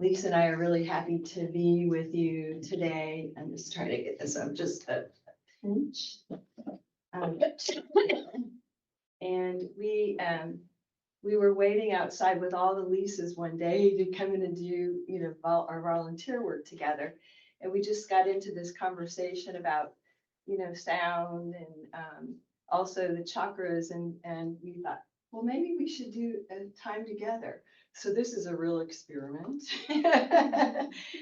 Lisa and I are really happy to be with you today. I'm just trying to get this up just a pinch. And we were waiting outside with all the Lisas one day to come in and do, our volunteer work together. And we just got into this conversation about, sound and also the chakras. And we thought, well, maybe we should do a time together. So this is a real experiment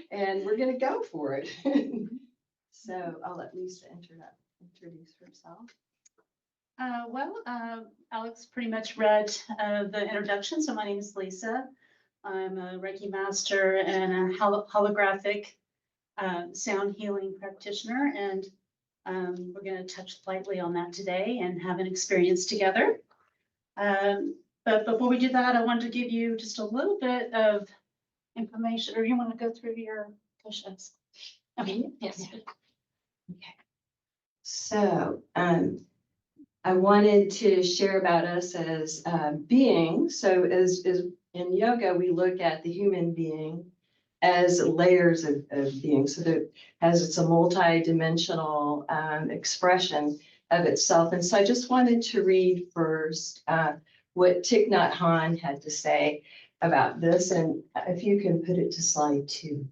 and we're going to go for it. So I'll let Lisa introduce herself. Alex pretty much read the introduction. So my name is Lisa. I'm a Reiki master and a holographic sound healing practitioner. And we're going to touch lightly on that today and have an experience together. But before we do that, I wanted to give you just a little bit of information, or you want to go through your push-ups? Okay, yes. Okay. So I wanted to share about us as beings. So as in yoga, we look at the human being as layers of being. So that it's a multi-dimensional expression of itself. And so I just wanted to read first what Thich Nhat Hanh had to say about this. And if you can put it to slide 2.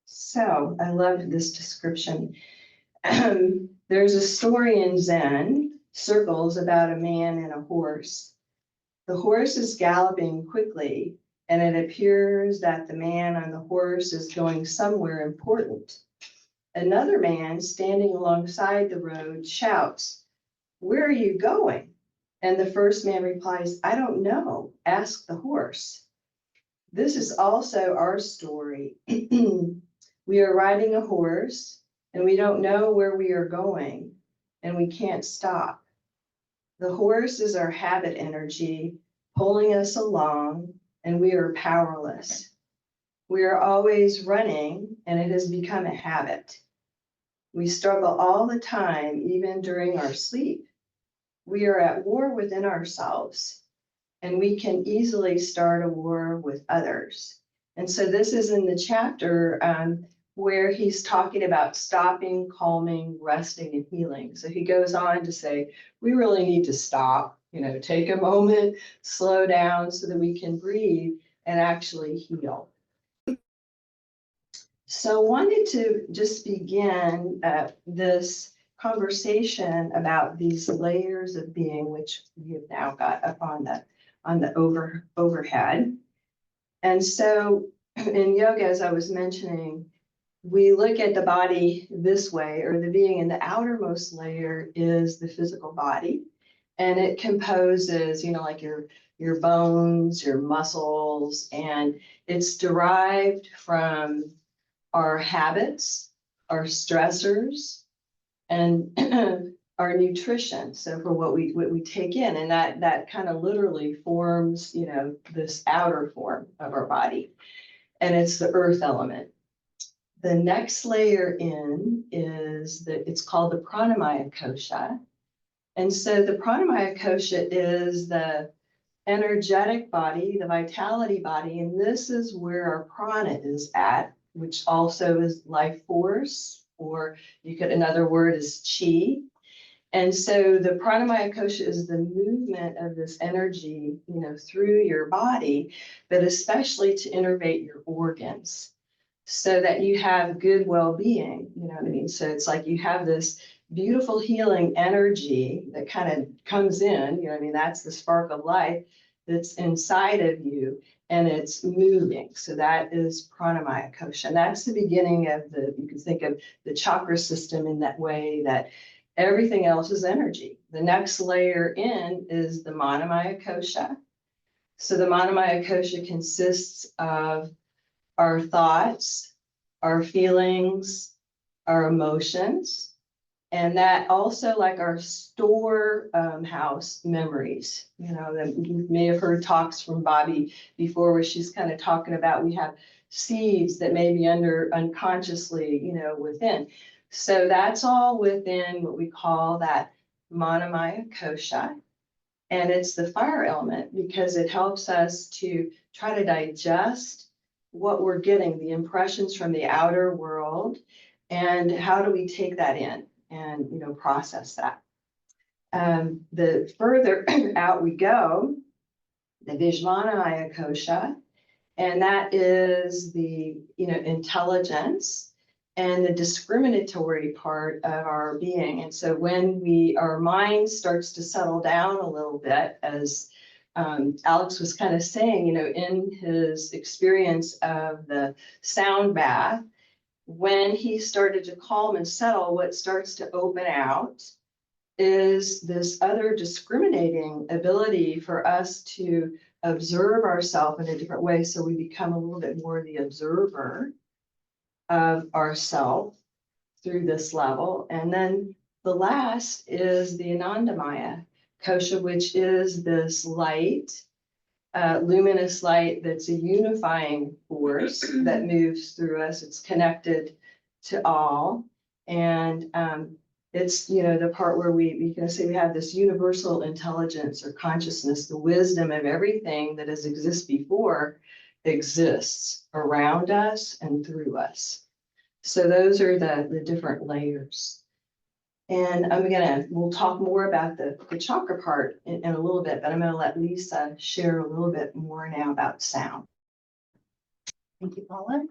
So I loved this description. There's a story in Zen circles about a man and a horse. The horse is galloping quickly, and it appears that the man on the horse is going somewhere important. Another man standing alongside the road shouts, "Where are you going?" And the first man replies, "I don't know. Ask the horse." This is also our story. We are riding a horse, and we don't know where we are going, and we can't stop. The horse is our habit energy pulling us along, and we are powerless. We are always running, and it has become a habit. We struggle all the time, even during our sleep. We are at war within ourselves, and we can easily start a war with others. And so this is in the chapter where he's talking about stopping, calming, resting, and healing. So he goes on to say, we really need to stop, take a moment, slow down so that we can breathe and actually heal. So I wanted to just begin this conversation about these layers of being, which we have now got up on the overhead. And so in yoga, as I was mentioning, we look at the body this way, or the being in the outermost layer is the physical body. And it composes, like your bones, your muscles, and it's derived from our habits, our stressors, and our nutrition. So for what we take in, and that kind of literally forms, this outer form of our body. And it's the earth element. The next layer in is it's called the pranamaya kosha. And so the pranamaya kosha is the energetic body, the vitality body, and this is where our prana is at, which also is life force, or another word is chi. And so the pranamaya kosha is the movement of this energy, through your body, but especially to innervate your organs so that you have good well-being, you know what I mean? So it's like you have this beautiful healing energy that kind of comes in, that's the spark of life that's inside of you, and it's moving. So that is pranamaya kosha. And that's the beginning of you can think of the chakra system in that way, that everything else is energy. The next layer in is the manamaya kosha. So the manamaya kosha consists of our thoughts, our feelings, our emotions, and that also like our storehouse memories. That you may have heard talks from Bobby before where she's kind of talking about we have seeds that may be unconsciously, within. So that's all within what we call that manamaya kosha. And it's the fire element because it helps us to try to digest what we're getting, the impressions from the outer world, and how do we take that in and, you know, process that. The further out we go, the Vijnanamaya kosha, and that is the, you know, intelligence and the discriminatory part of our being. And so when our mind starts to settle down a little bit, as Alex was kind of saying, you know, in his experience of the sound bath, when he started to calm and settle, what starts to open out is this other discriminating ability for us to observe ourselves in a different way. So we become a little bit more the observer of ourself through this level. And then the last is the Anandamaya kosha, which is this light, luminous light that's a unifying force that moves through us. It's connected to all. And it's, you know, the part where we can say we have this universal intelligence or consciousness, the wisdom of everything that has existed before exists around us and through us. So those are the different layers. And we'll talk more about the chakra part in a little bit, but I'm gonna let Lisa share a little bit more now about sound. Thank you, Paula.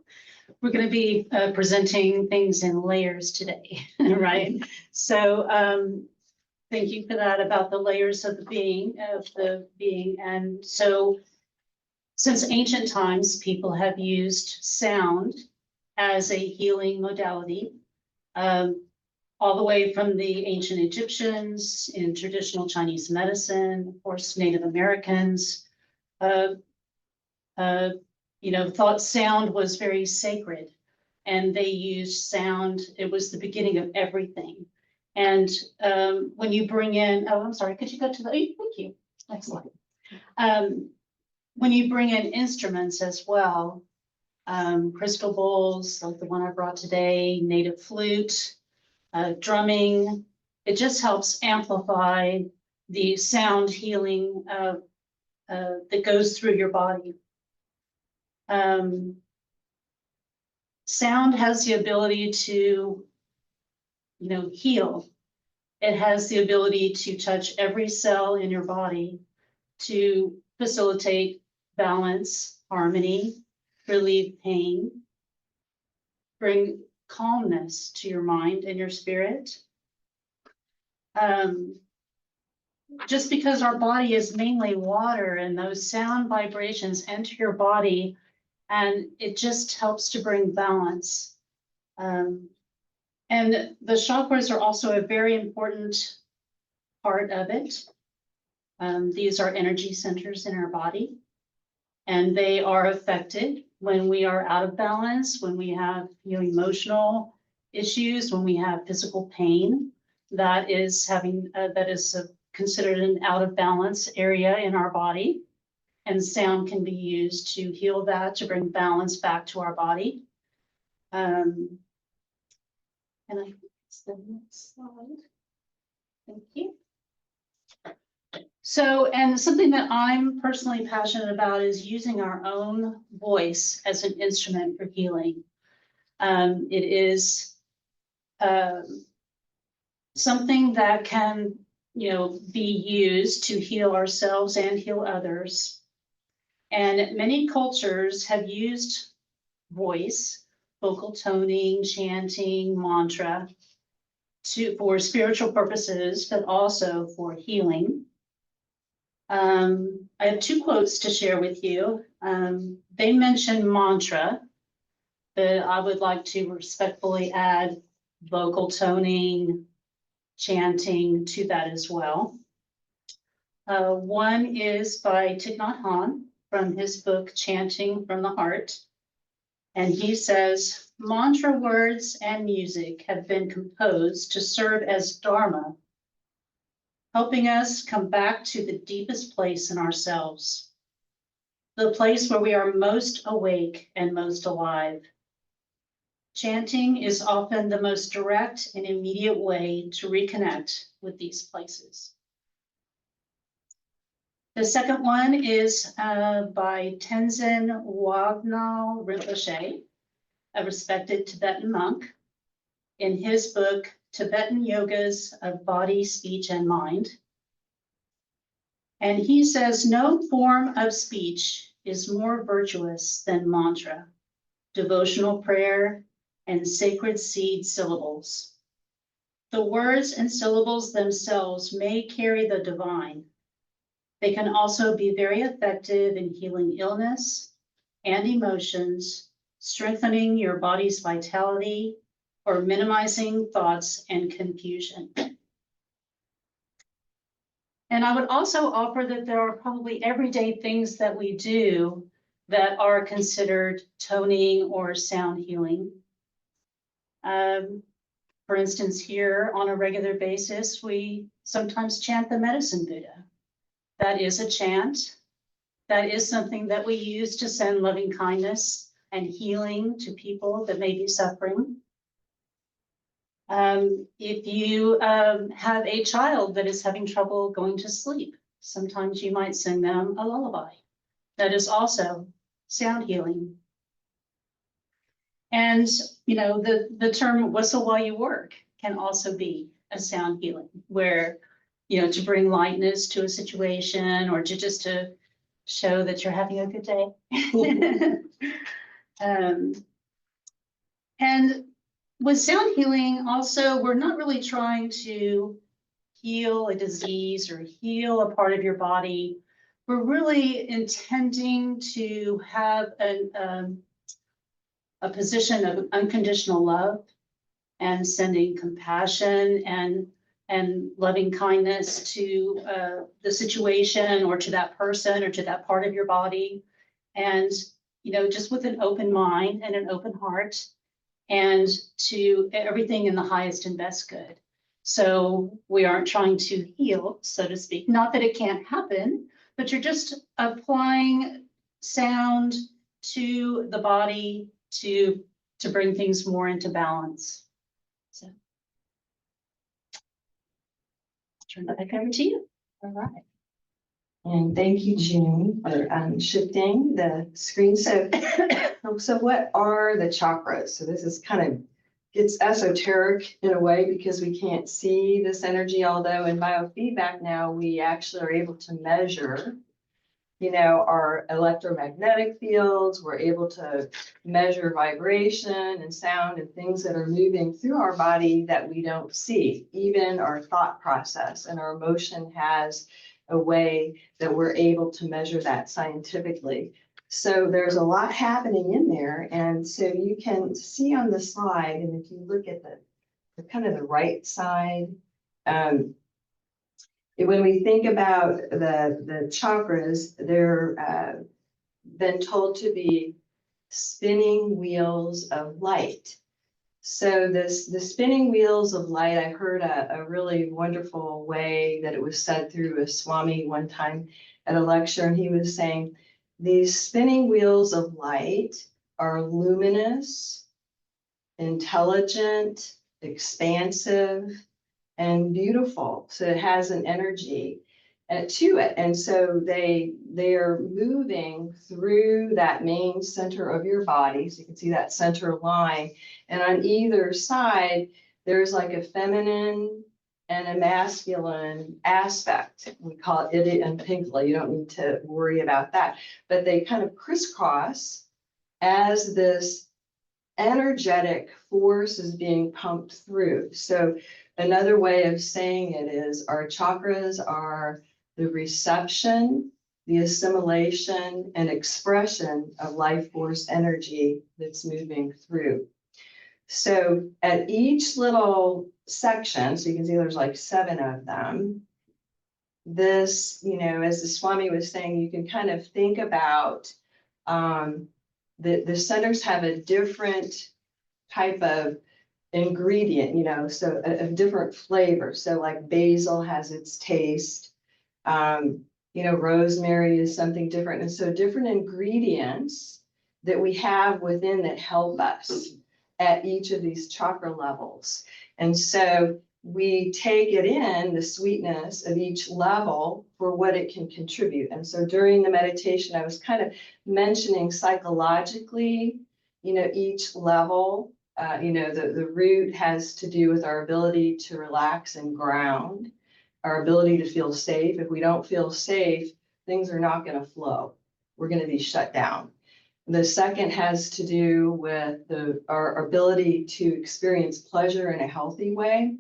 We're going to be presenting things in layers today, right? So thank you for that about the layers of the being. And so since ancient times, people have used sound as a healing modality, all the way from the ancient Egyptians in traditional Chinese medicine, of course, Native Americans, you know, thought sound was very sacred, and they used sound. It was the beginning of everything. And when you bring in, oh, I'm sorry, could you go to the, thank you, excellent. When you bring in instruments as well, crystal bowls, like the one I brought today, native flute, drumming, it just helps amplify the sound healing that goes through your body. Sound has the ability to, you know, heal. It has the ability to touch every cell in your body to facilitate balance, harmony, relieve pain, bring calmness to your mind and your spirit. Just because our body is mainly water, and those sound vibrations enter your body, and it just helps to bring balance. And the chakras are also a very important part of it. These are energy centers in our body, and they are affected when we are out of balance, when we have, you know, emotional issues, when we have physical pain. That is considered an out of balance area in our body. And sound can be used to heal that, to bring balance back to our body. And I think it's the next slide. Thank you. So, and something that I'm personally passionate about is using our own voice as an instrument for healing. It is something that can, you know, be used to heal ourselves and heal others. And many cultures have used voice, vocal toning, chanting, mantra for spiritual purposes, but also for healing. I have two quotes to share with you. They mention mantra, but I would like to respectfully add vocal toning, chanting to that as well. One is by Thich Nhat Hanh from his book, Chanting from the Heart. And he says, mantra words and music have been composed to serve as dharma, helping us come back to the deepest place in ourselves, the place where we are most awake and most alive. Chanting is often the most direct and immediate way to reconnect with these places. The second one is by Tenzin Wangyal Rinpoche, a respected Tibetan monk, in his book, Tibetan Yogas of Body, Speech, and Mind. And he says, no form of speech is more virtuous than mantra, devotional prayer, and sacred seed syllables. The words and syllables themselves may carry the divine. They can also be very effective in healing illness and emotions, strengthening your body's vitality, or minimizing thoughts and confusion. And I would also offer that there are probably everyday things that we do that are considered toning or sound healing. For instance, here on a regular basis, we sometimes chant the Medicine Buddha. That is a chant. That is something that we use to send loving kindness and healing to people that may be suffering. If you have a child that is having trouble going to sleep, sometimes you might sing them a lullaby. That is also sound healing. And, you know, the term whistle while you work can also be a sound healing where, you know, to bring lightness to a situation or to just to show that you're having a good day. And with sound healing, also, we're not really trying to heal a disease or heal a part of your body. We're really intending to have a position of unconditional love and sending compassion and loving kindness to the situation or to that person or to that part of your body. And, you know, just with an open mind and an open heart and to everything in the highest and best good. So we aren't trying to heal, so to speak. Not that it can't happen, but you're just applying sound to the body to bring things more into balance. So I'll turn it back over to you. All right. And thank you, June, for shifting the screen. So, so what are the chakras? So this is kind of, it's esoteric in a way because we can't see this energy, although in biofeedback now we actually are able to measure, you know, our electromagnetic fields. We're able to measure vibration and sound and things that are moving through our body that we don't see. Even our thought process and our emotion has a way that we're able to measure that scientifically. So there's a lot happening in there. And so you can see on the slide, and if you look at the kind of the right side, when we think about the chakras, they're been told to be spinning wheels of light. So the spinning wheels of light, I heard a really wonderful way that it was said through a Swami one time at a lecture, and he was saying, these spinning wheels of light are luminous, intelligent, expansive, and beautiful. So it has an energy to it. And so they're moving through that main center of your body. So you can see that center line. And on either side, there's like a feminine and a masculine aspect. We call it Ida and Pingala. You don't need to worry about that. But they kind of crisscross as this energetic force is being pumped through. So another way of saying it is our chakras are the reception, the assimilation, and expression of life force energy that's moving through. So at each little section, so you can see there's like 7 of them, this, you know, as the Swami was saying, you can kind of think about the centers have a different type of ingredient, you know, so a different flavor. So like basil has its taste, you know, rosemary is something different. And so different ingredients that we have within that help us at each of these chakra levels. And so we take it in the sweetness of each level for what it can contribute. And so during the meditation, I was kind of mentioning psychologically, each level, the root has to do with our ability to relax and ground, our ability to feel safe. If we don't feel safe, things are not going to flow. We're going to be shut down. The second has to do with our ability to experience pleasure in a healthy way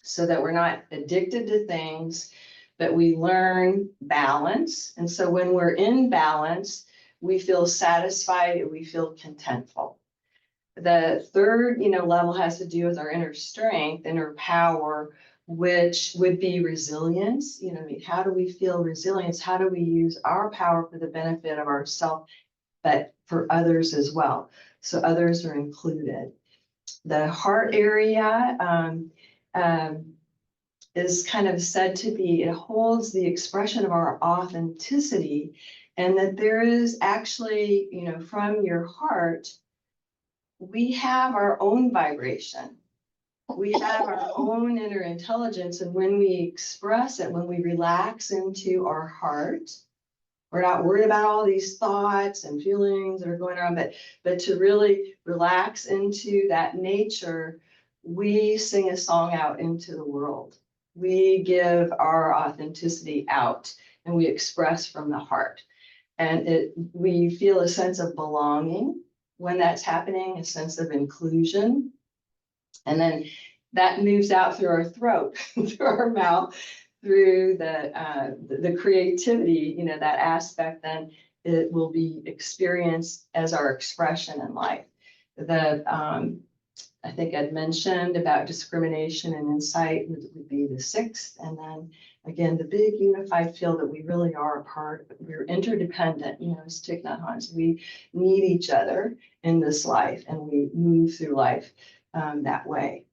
so that we're not addicted to things, but we learn balance. And so when we're in balance, we feel satisfied and we feel contentful. The third, level has to do with our inner strength, inner power, which would be resilience. How do we feel resilience? How do we use our power for the benefit of ourselves, but for others as well? So others are included. The heart area is kind of said to be, it holds the expression of our authenticity, and that there is actually, from your heart, we have our own vibration. We have our own inner intelligence. And when we express it, when we relax into our heart, we're not worried about all these thoughts and feelings that are going on, but to really relax into that nature, we sing a song out into the world. We give our authenticity out and we express from the heart. And we feel a sense of belonging when that's happening, a sense of inclusion. And then that moves out through our throat, through our mouth, through the creativity, that aspect, then it will be experienced as our expression in life. I think I'd mentioned about discrimination and insight would be the sixth. And then again, the big unified field that we really are a part of. We're interdependent, as Thich Nhat Hanh. We need each other in this life and we move through life that way.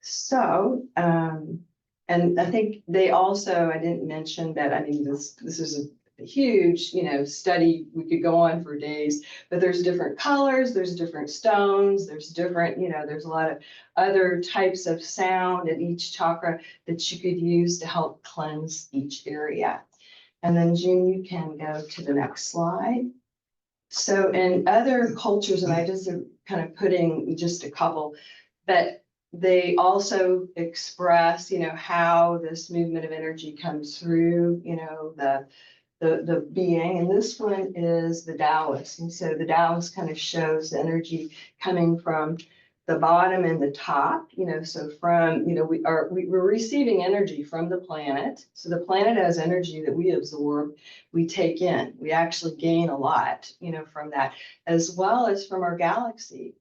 So, and I think they also, I didn't mention that, this is a huge, study. We could go on for days, but there's different colors, there's different stones, there's different, there's a lot of other types of sound in each chakra that you could use to help cleanse each area. And then June, you can go to the next slide. So in other cultures, and I just am kind of putting just a couple, but they also express, how this movement of energy comes through, the being. And this one is the Taoist. And so the Taoist kind of shows the energy coming from the bottom and the top, so from, we're receiving energy from the planet. So the planet has energy that we absorb, we take in, we actually gain a lot, from that, as well as from our galaxy.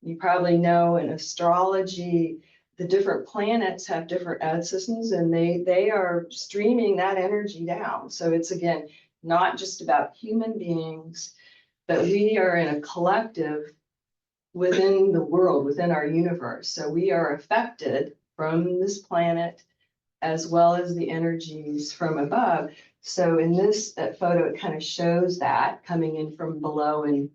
You probably know in astrology, the different planets have different earth systems and they are streaming that energy down. So it's, again, not just about human beings, but we are in a collective within the world, within our universe. So we are affected from this planet as well as the energies from above. So in this photo, it kind of shows that coming in from below and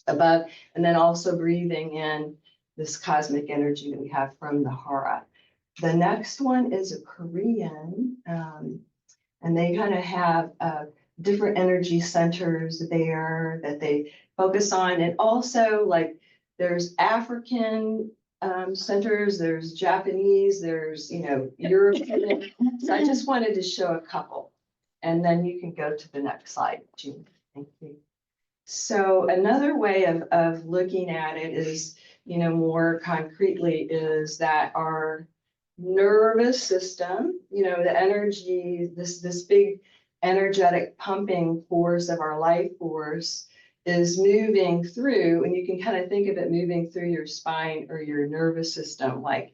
above, and then also breathing in this cosmic energy that we have from the Hara. The next one is a Korean, and they kind of have different energy centers there that they focus on. And also, like, there's African centers, there's Japanese, there's, European. So I just wanted to show a couple. And then you can go to the next slide, Jean. Thank you. So another way of looking at it is, more concretely, is that our nervous system, the energy, this big energetic pumping force of our life force is moving through, and you can kind of think of it moving through your spine or your nervous system. Like,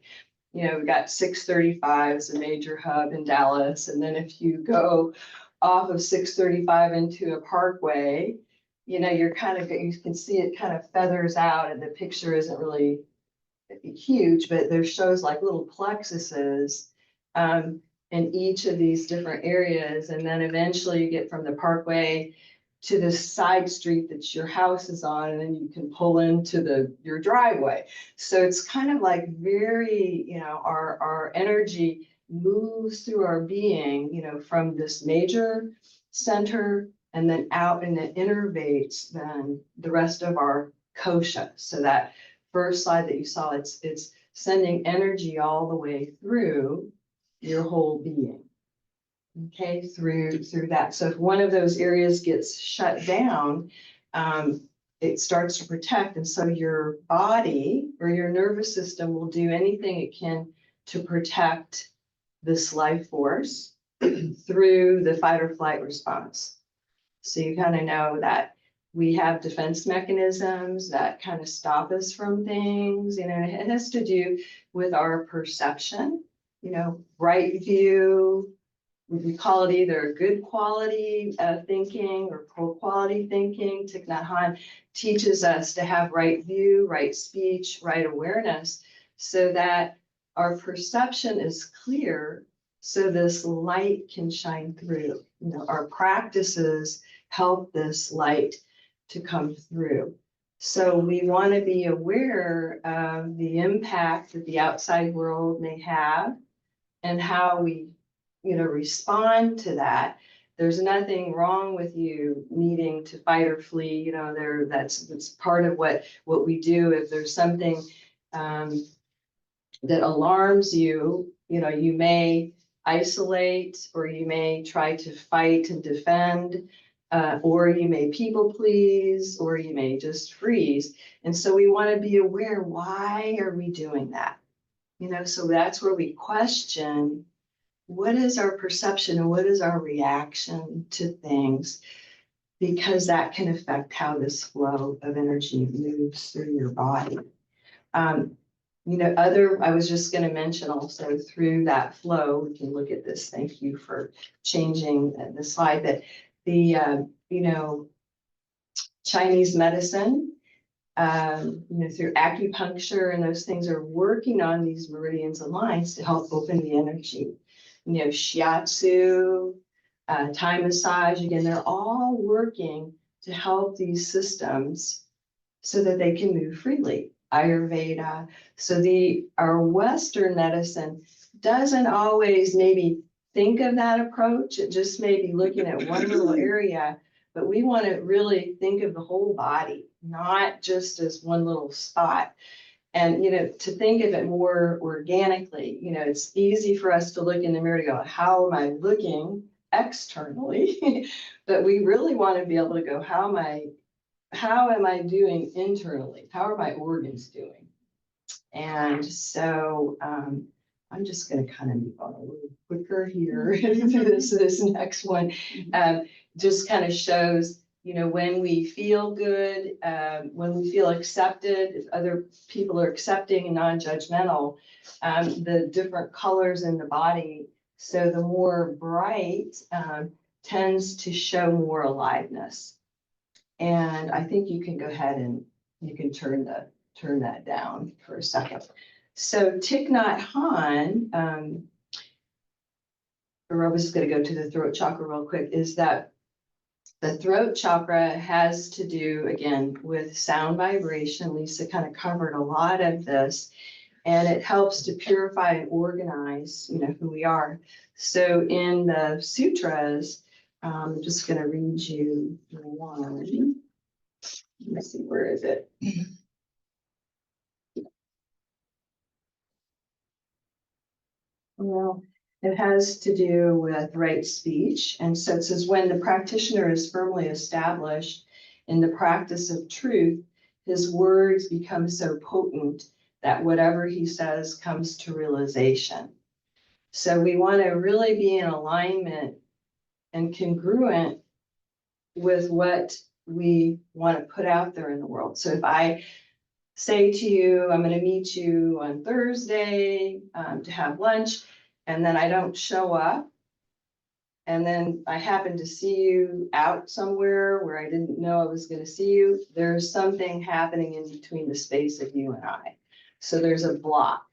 we've got 635 as a major hub in Dallas, and then if you go off of 635 into a parkway, you're kind of, you can see it kind of feathers out, and the picture isn't really huge, but there shows like little plexuses in each of these different areas. And then eventually you get from the parkway to the side street that your house is on, and then you can pull into your driveway. So it's kind of like very, our energy moves through our being, from this major center and then out, and it innervates then the rest of our kosha. So that first slide that you saw, it's sending energy all the way through your whole being. Okay, through that. So if one of those areas gets shut down, it starts to protect. And so your body or your nervous system will do anything it can to protect this life force through the fight or flight response. So you kind of know that we have defense mechanisms that kind of stop us from things. It has to do with our perception, right view. We call it either good quality thinking or poor quality thinking. Thich Nhat Hanh teaches us to have right view, right speech, right awareness, so that our perception is clear, so this light can shine through. Our practices help this light to come through. So we want to be aware of the impact that the outside world may have and how we respond to that. There's nothing wrong with you needing to fight or flee. That's part of what we do. If there's something that alarms you, you may isolate, or you may try to fight and defend, or you may people please, or you may just freeze. And so we want to be aware, why are we doing that? So that's where we question, what is our perception and what is our reaction to things? Because that can affect how this flow of energy moves through your body. I was just going to mention also, through that flow, we can look at this. Thank you for changing the slide. That the, Chinese medicine, through acupuncture and those things, are working on these meridians and lines to help open the energy. Shiatsu, Thai massage, again, they're all working to help these systems so that they can move freely. Ayurveda. So our Western medicine doesn't always maybe think of that approach. It just may be looking at one little area, but we want to really think of the whole body, not just as one little spot. And, to think of it more organically. It's easy for us to look in the mirror to go, how am I looking externally? But we really want to be able to go, how am I doing internally? How are my organs doing? And so I'm just going to kind of move on a little quicker here through this next one. Just kind of shows, when we feel good, when we feel accepted, if other people are accepting and non-judgmental, the different colors in the body. So the more bright tends to show more aliveness. And I think you can go ahead and you can turn that down for a second. So Thich Nhat Hanh, or I was just going to go to the throat chakra real quick, is that the throat chakra has to do, again, with sound vibration. Lisa kind of covered a lot of this, and it helps to purify and organize, who we are. So in the sutras, I'm just going to read you one. Let's see, where is it? Well, it has to do with right speech. And so it says, when the practitioner is firmly established in the practice of truth, his words become so potent that whatever he says comes to realization. So we want to really be in alignment and congruent with what we want to put out there in the world. So if I say to you, I'm going to meet you on Thursday to have lunch, and then I don't show up, and then I happen to see you out somewhere where I didn't know I was going to see you, there's something happening in between the space of you and I. So there's a block.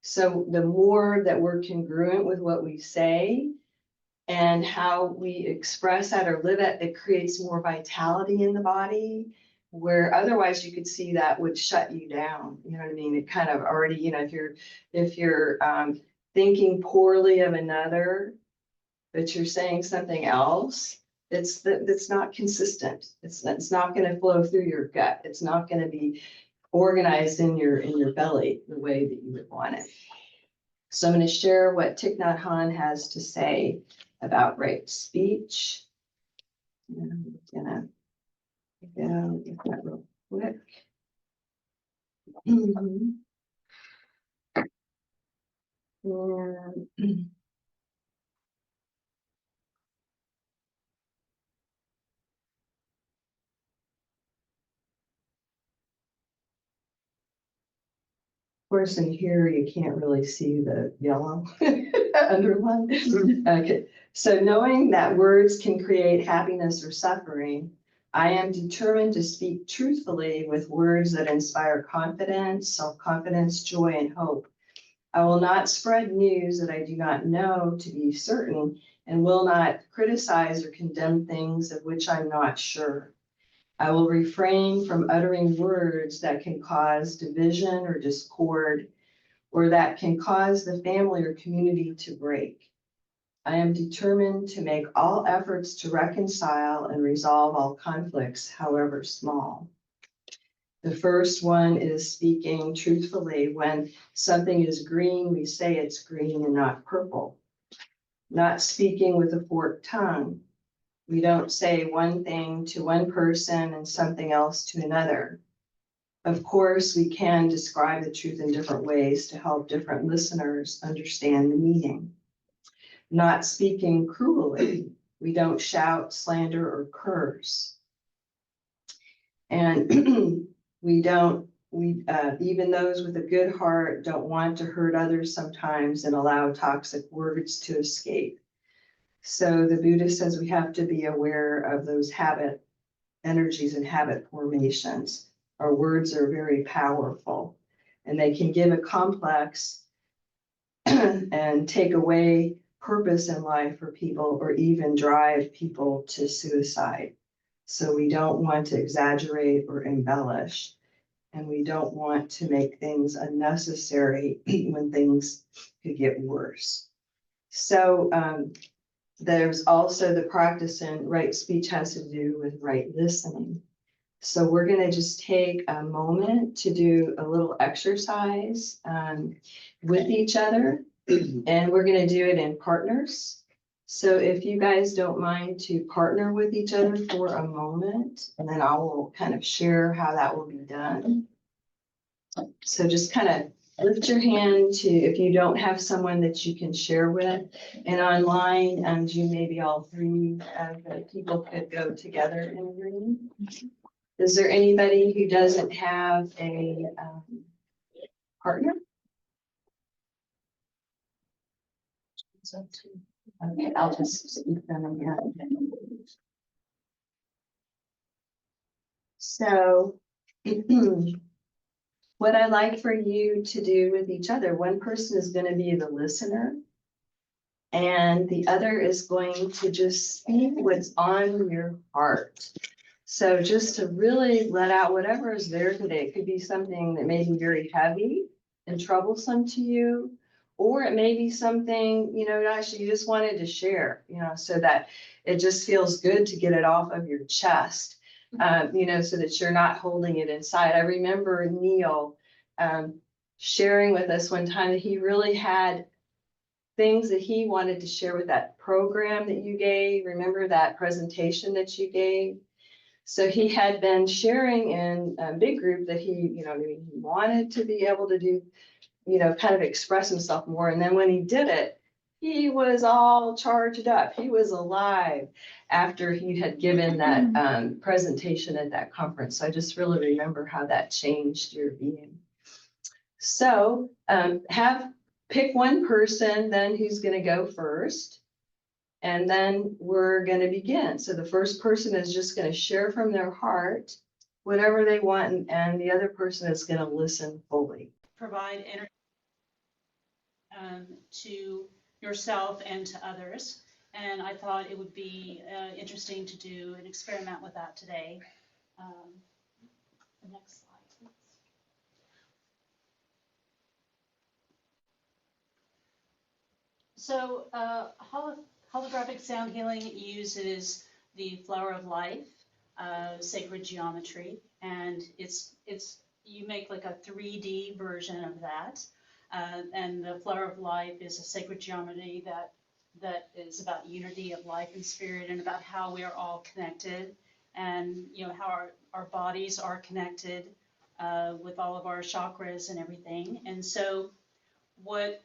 So the more that we're congruent with what we say and how we express that or live it, it creates more vitality in the body, where otherwise you could see that would shut you down. You know what I mean? It kind of already, if you're thinking poorly of another, but you're saying something else, that's not consistent. It's not going to flow through your gut. It's not going to be organized in your belly the way that you would want it. So I'm going to share what Thich Nhat Hanh has to say about right speech. And I'm gonna go get that real quick. And of course, in here, you can't really see the yellow underline. Okay, so knowing that words can create happiness or suffering, I am determined to speak truthfully with words that inspire confidence, self-confidence, joy, and hope. I will not spread news that I do not know to be certain, and will not criticize or condemn things of which I'm not sure. I will refrain from uttering words that can cause division or discord, or that can cause the family or community to break. I am determined to make all efforts to reconcile and resolve all conflicts, however small. The first one is speaking truthfully. When something is green, we say it's green and not purple. Not speaking with a forked tongue. We don't say one thing to one person and something else to another. Of course, we can describe the truth in different ways to help different listeners understand the meaning. Not speaking cruelly. We don't shout, slander, or curse. And even those with a good heart don't want to hurt others sometimes and allow toxic words to escape. So the Buddha says we have to be aware of those habit energies and habit formations. Our words are very powerful, and they can give a complex and take away purpose in life for people, or even drive people to suicide. So we don't want to exaggerate or embellish, and we don't want to make things unnecessary when things could get worse. So there's also the practice in right speech has to do with right listening. So we're going to just take a moment to do a little exercise with each other, and we're going to do it in partners. So if you guys don't mind to partner with each other for a moment, and then I will kind of share how that will be done. So just kind of lift your hand to, if you don't have someone that you can share with, and online, you maybe all three of the people could go together in a room. Is there anybody who doesn't have a partner? Okay, I'll just speak them again. So what I like for you to do with each other, one person is going to be the listener, and the other is going to just speak what's on your heart. So just to really let out whatever is there today. It could be something that may be very heavy and troublesome to you, or it may be something, actually you just wanted to share, so that it just feels good to get it off of your chest, so that you're not holding it inside. I remember Neil sharing with us one time that he really had things that he wanted to share with that program that you gave. Remember that presentation that you gave? So he had been sharing in a big group that he wanted to be able to do, kind of express himself more. And then when he did it, he was all charged up. He was alive after he had given that presentation at that conference. So I just really remember how that changed your being. So pick one person then who's going to go first. And then we're going to begin. So the first person is just going to share from their heart whatever they want, and the other person is going to listen fully. Provide energy to yourself and to others. And I thought it would be interesting to do an experiment with that today. The next slide, please. So holographic sound healing uses the flower of life, sacred geometry, and it's you make like a 3D version of that. And the flower of life is a sacred geometry that is about unity of life and spirit, and about how we are all connected, and how our bodies are connected with all of our chakras and everything. And so what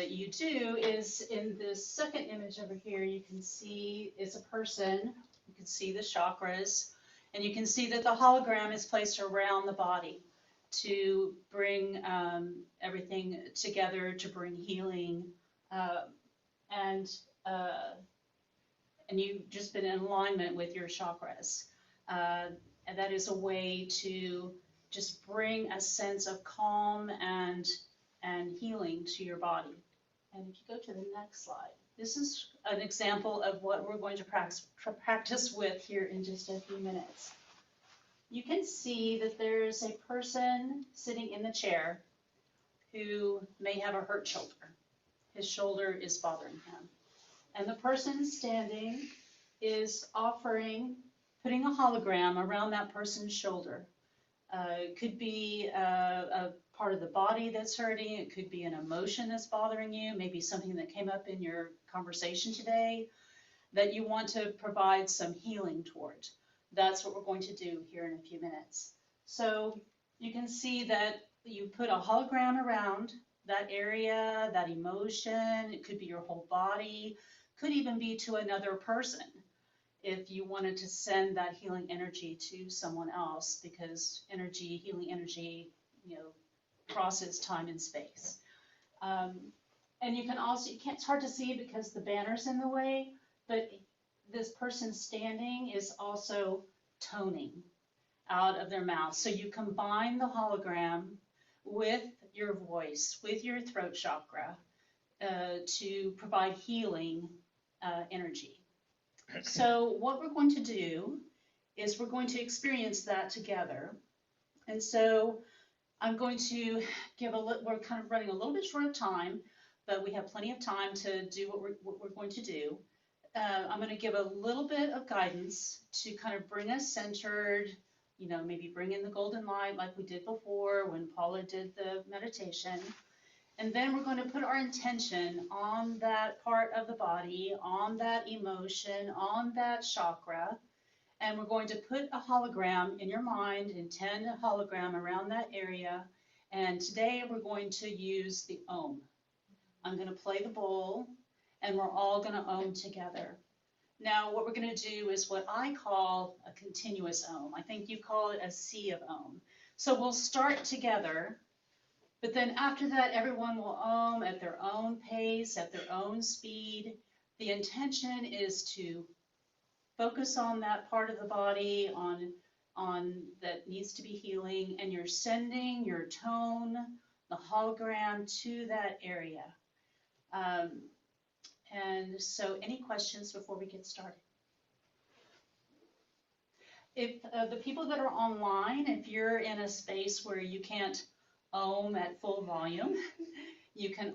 you do is, in this second image over here, you can see is a person. You can see the chakras, and you can see that the hologram is placed around the body to bring everything together, to bring healing, and you've just been in alignment with your chakras. And that is a way to just bring a sense of calm and healing to your body. And if you go to the next slide, this is an example of what we're going to practice with here in just a few minutes. You can see that there's a person sitting in the chair who may have a hurt shoulder. His shoulder is bothering him. And the person standing is putting a hologram around that person's shoulder. It could be a part of the body that's hurting. It could be an emotion that's bothering you, maybe something that came up in your conversation today that you want to provide some healing toward. That's what we're going to do here in a few minutes. So you can see that you put a hologram around that area, that emotion. It could be your whole body, could even be to another person if you wanted to send that healing energy to someone else, because healing energy, crosses time and space. And you can also, it's hard to see because the banner's in the way, but this person standing is also toning out of their mouth. So you combine the hologram with your voice, with your throat chakra, to provide healing energy. So what we're going to do is we're going to experience that together. And so I'm going to we're kind of running a little bit short of time, but we have plenty of time to do what we're going to do. I'm going to give a little bit of guidance to kind of bring us centered, maybe bring in the golden light like we did before when Paula did the meditation. And then we're going to put our intention on that part of the body, on that emotion, on that chakra. And we're going to put a hologram in your mind, intend a hologram around that area. And today we're going to use the Om. I'm going to play the bowl, and we're all going to Om together. Now, what we're going to do is what I call a continuous Om. I think you call it a sea of Om. So we'll start together. But then after that, everyone will Om at their own pace, at their own speed. The intention is to focus on that part of the body, on that needs to be healing, and you're sending your tone, the hologram, to that area. And so any questions before we get started? If the people that are online, if you're in a space where you can't Om at full volume, you can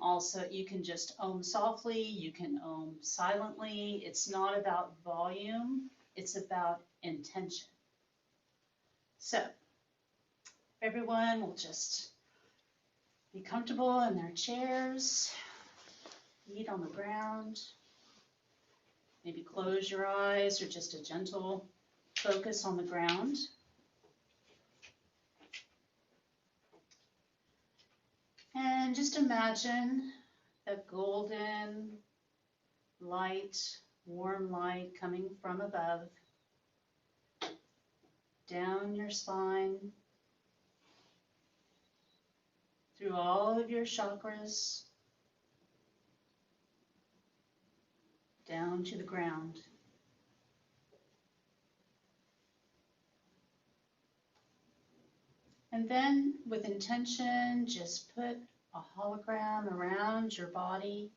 just Om softly, you can Om silently. It's not about volume, it's about intention. So everyone will just be comfortable in their chairs, feet on the ground. Maybe close your eyes, or just a gentle focus on the ground. And just imagine that golden light, warm light coming from above, down your spine, through all of your chakras, down to the ground. And then, with intention, just put a hologram around your body,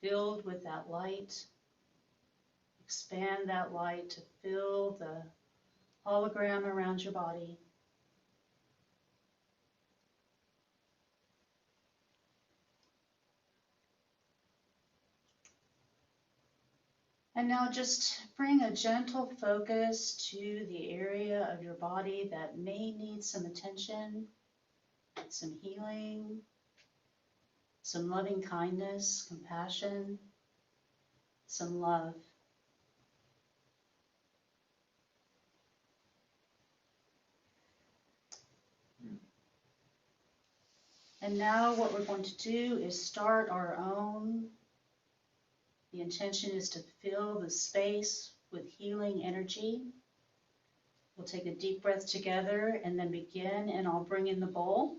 filled with that light. Expand that light to fill the hologram around your body. And now just bring a gentle focus to the area of your body that may need some attention, some healing, some loving kindness, compassion, some love. And now what we're going to do is start our own. The intention is to fill the space with healing energy. We'll take a deep breath together and then begin, and I'll bring in the bowl.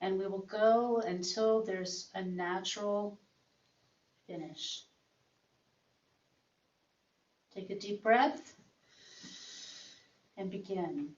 And we will go until there's a natural finish. Take a deep breath and begin.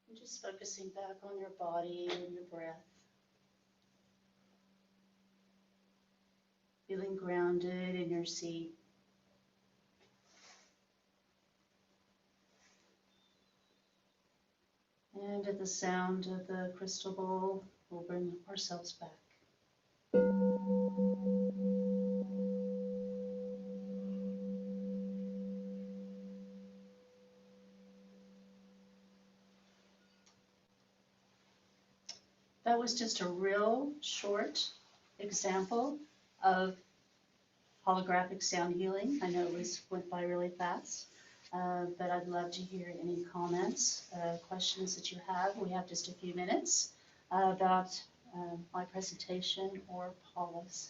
And just focusing back on your body and your breath. Feeling grounded in your seat. And at the sound of the crystal bowl, we'll bring ourselves back. That was just a real short example of holographic sound healing. I know it went by really fast, but I'd love to hear any comments, questions that you have. We have just a few minutes about my presentation or Paula's.